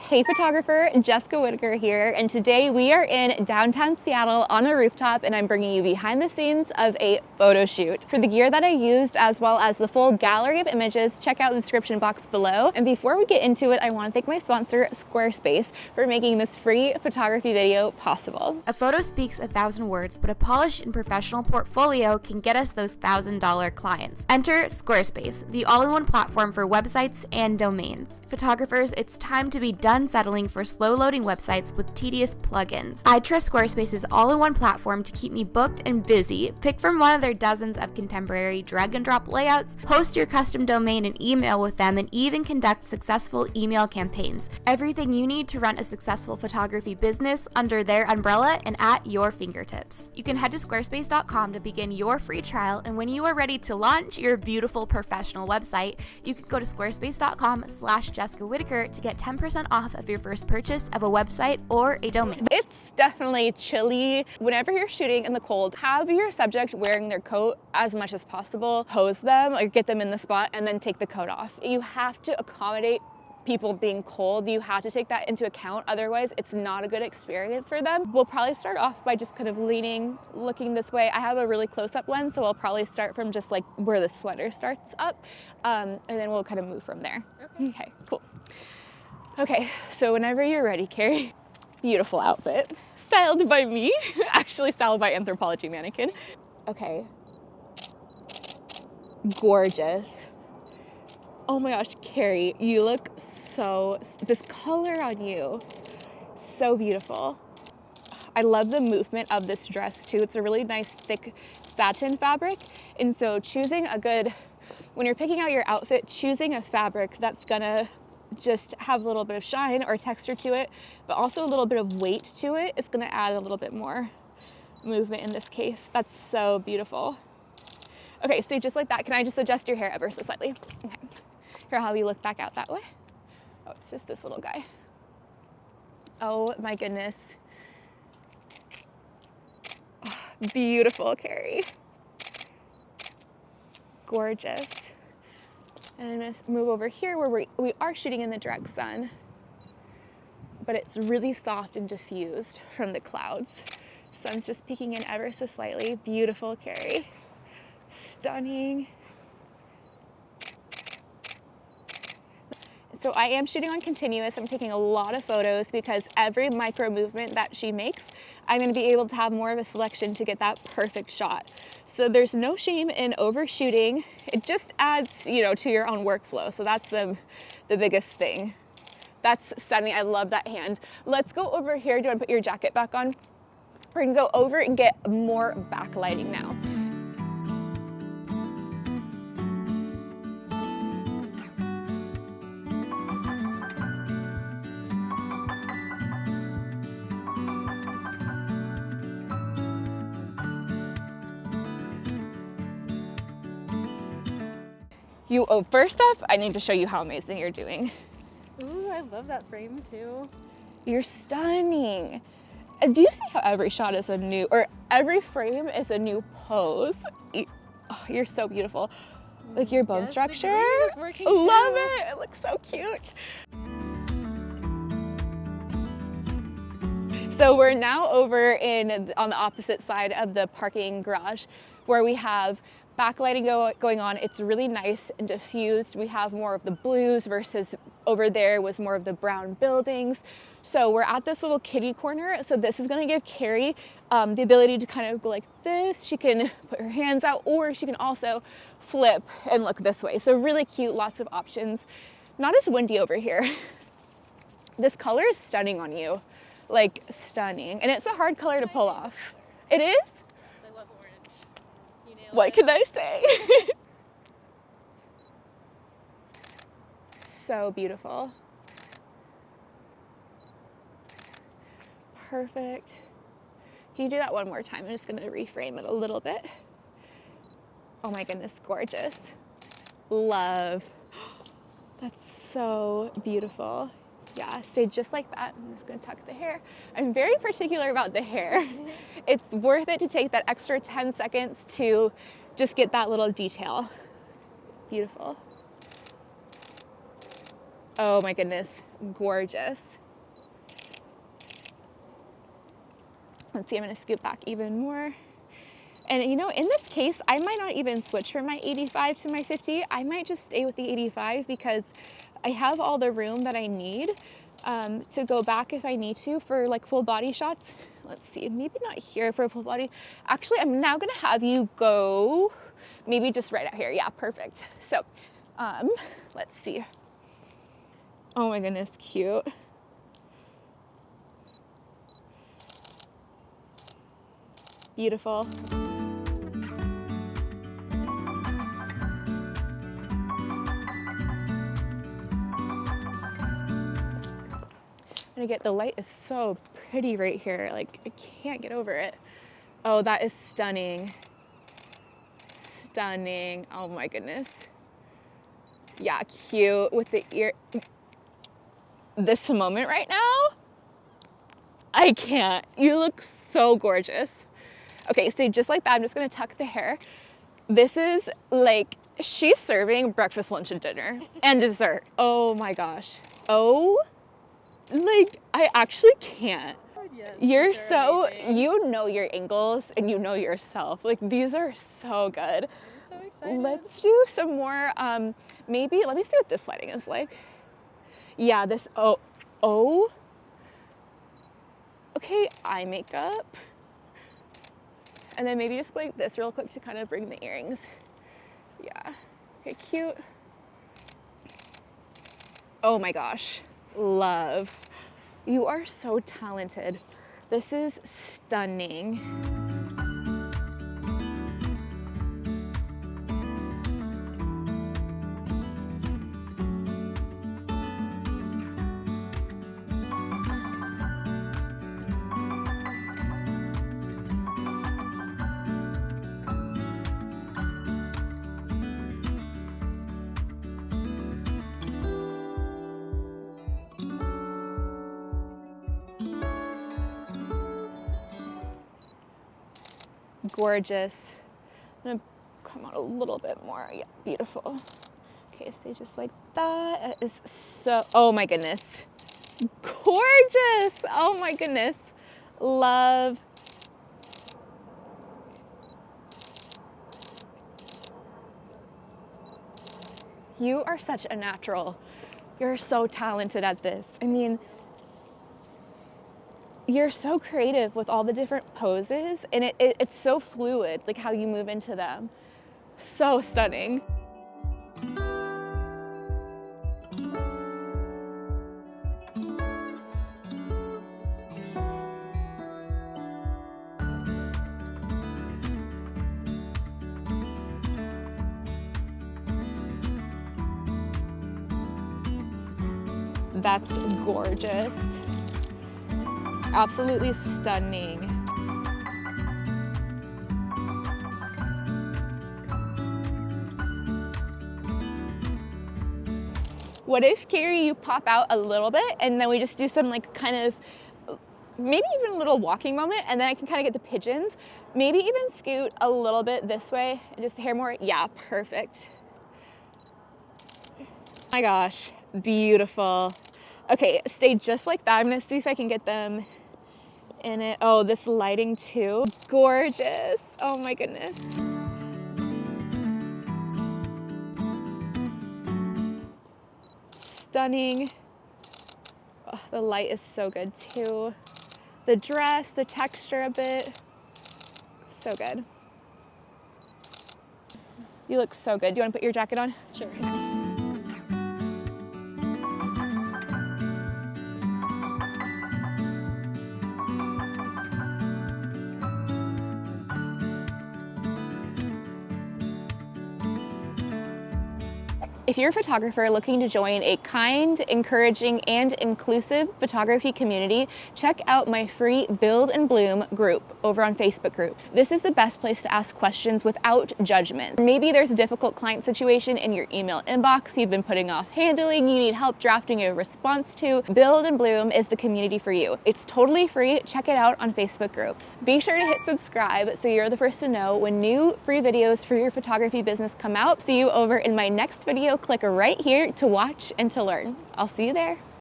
Hey photographer, Jessica Whitaker here, and today we are in downtown Seattle on a rooftop, and I'm bringing you behind the scenes of a photo shoot. For the gear that I used, as well as the full gallery of images, check out the description box below. And before we get into it, I want to thank my sponsor, Squarespace, for making this free photography video possible. A photo speaks 1,000 words, but a polished and professional portfolio can get us those $1,000 clients. Enter Squarespace, the all-in-one platform for websites and domains. Photographers, it's time to be done settling for slow-loading websites with tedious plugins. I trust Squarespace's all-in-one platform to keep me booked and busy. Pick from one of their dozens of contemporary drag-and-drop layouts, host your custom domain and email with them, and even conduct successful email campaigns. Everything you need to run a successful photography business under their umbrella and at your fingertips. You can head to squarespace.com to begin your free trial, and when you are ready to launch your beautiful professional website, you can go to squarespace.com/Jessica Whitaker to get 10% off of your first purchase of a website or a domain. It's definitely chilly. Whenever you're shooting in the cold, have your subject wearing their coat as much as possible. Pose them or get them in the spot and then take the coat off. You have to accommodate people being cold. You have to take that into account, otherwise it's not a good experience for them. We'll probably start off by just kind of leaning, looking this way. I have a really close-up lens, so I'll probably start from just like where the sweater starts up, and then we'll kind of move from there. Okay, cool. Okay, so whenever you're ready, Carrie. Beautiful outfit, styled by me, actually styled by Anthropology Mannequin. Okay, gorgeous. Oh my gosh, Carrie, you look so, this color on you, so beautiful. I love the movement of this dress too. It's a really nice thick satin fabric. And so choosing a good, when you're picking out your outfit, choosing a fabric that's gonna just have a little bit of shine or texture to it, but also a little bit of weight to it. It's gonna add a little bit more movement in this case. That's so beautiful. Okay, so just like that, can I just adjust your hair ever so slightly? Okay. Here, how you look back out that way. Oh, it's just this little guy. Oh my goodness. Oh, beautiful, Carrie. Gorgeous. And I'm gonna move over here where we are shooting in the direct sun, but it's really soft and diffused from the clouds. Sun's just peeking in ever so slightly. Beautiful, Carrie. Stunning. So I am shooting on continuous. I'm taking a lot of photos because every micro movement that she makes, I'm gonna be able to have more of a selection to get that perfect shot. So there's no shame in overshooting. It just adds, to your own workflow. So that's the biggest thing. That's stunning. I love that hand. Let's go over here. Do you want to put your jacket back on? We're gonna go over and get more backlighting now. First off, I need to show you how amazing you're doing. Ooh, I love that frame too. You're stunning. Do you see how every shot is every frame is a new pose? You're so beautiful. Like your bone structure. The green is working Love too. it. It looks so cute. So we're now over on the opposite side of the parking garage where we have backlighting going on. It's really nice and diffused. We have more of the blues versus over there was more of the brown buildings. So we're at this little kitty corner. So this is gonna give Carrie the ability to kind of go like this. She can put her hands out, or she can also flip and look this way. So really cute, lots of options. Not as windy over here. This color is stunning on you, like stunning. And it's a hard color to pull off. It is? I love orange. You nailed What it. can I say? So beautiful. Perfect. Can you do that one more time? I'm just gonna reframe it a little bit. Oh my goodness, gorgeous. Love. That's so beautiful. Yeah, stay just like that. I'm just gonna tuck the hair. I'm very particular about the hair. It's worth it to take that extra 10 seconds to just get that little detail. Beautiful. Oh my goodness. gorgeous. Let's see, I'm gonna scoop back even more. And you know, in this case, I might not even switch from my 85 to my 50. I might just stay with the 85 because I have all the room that I need to go back if I need to for like full body shots. Let's see, maybe not here for a full body. Actually, I'm now gonna have you go maybe just right out here. Yeah, perfect. So let's see. Oh my goodness, cute. Beautiful. The light is so pretty right here. Like, I can't get over it. Oh, that is stunning. Stunning. Oh my goodness. Yeah, cute with the ear. This moment right now, I can't. You look so gorgeous. Okay, so just like that, I'm just gonna tuck the hair. This is like, she's serving breakfast, lunch, and dinner, and dessert. Oh my gosh. Oh, like, I actually can't. Yes, You're these are so, amazing. you know your angles and you know yourself. Like, these are so good. I'm so excited. Let's do some more, maybe, let me see what this lighting is like. Yeah, this, oh. Okay, eye makeup. And then maybe just like this real quick to kind of bring the earrings. Yeah, okay, cute. Oh my gosh, love. You are so talented. This is stunning. Gorgeous. I'm gonna come out a little bit more. Yeah, beautiful. Okay, stay just like that. It is so, oh my goodness. Gorgeous. Oh my goodness. Love. You are such a natural. You're so talented at this. I mean, you're so creative with all the different poses, and it's so fluid, like how you move into them. So stunning. That's gorgeous. Absolutely stunning. What if, Carrie, you pop out a little bit and then we just do some like kind of, maybe even a little walking moment, and then I can kind of get the pigeons. Maybe even scoot a little bit this way and just hair more. Yeah, perfect. Oh my gosh, beautiful. Okay, stay just like that. I'm gonna see if I can get them in it. Oh, this lighting too. Gorgeous. Oh my goodness. Stunning. Oh, the light is so good too. The dress, the texture of it, so good. You look so good. Do you want to put your jacket on? Sure. If you're a photographer looking to join a kind, encouraging, and inclusive photography community, check out my free Build and Bloom group over on Facebook groups. This is the best place to ask questions without judgment. Maybe there's a difficult client situation in your email inbox you've been putting off handling, you need help drafting a response to. Build and Bloom is the community for you. It's totally free. Check it out on Facebook groups. Be sure to hit subscribe so you're the first to know when new free videos for your photography business come out. See you over in my next video. Click right here to watch and to learn. I'll see you there.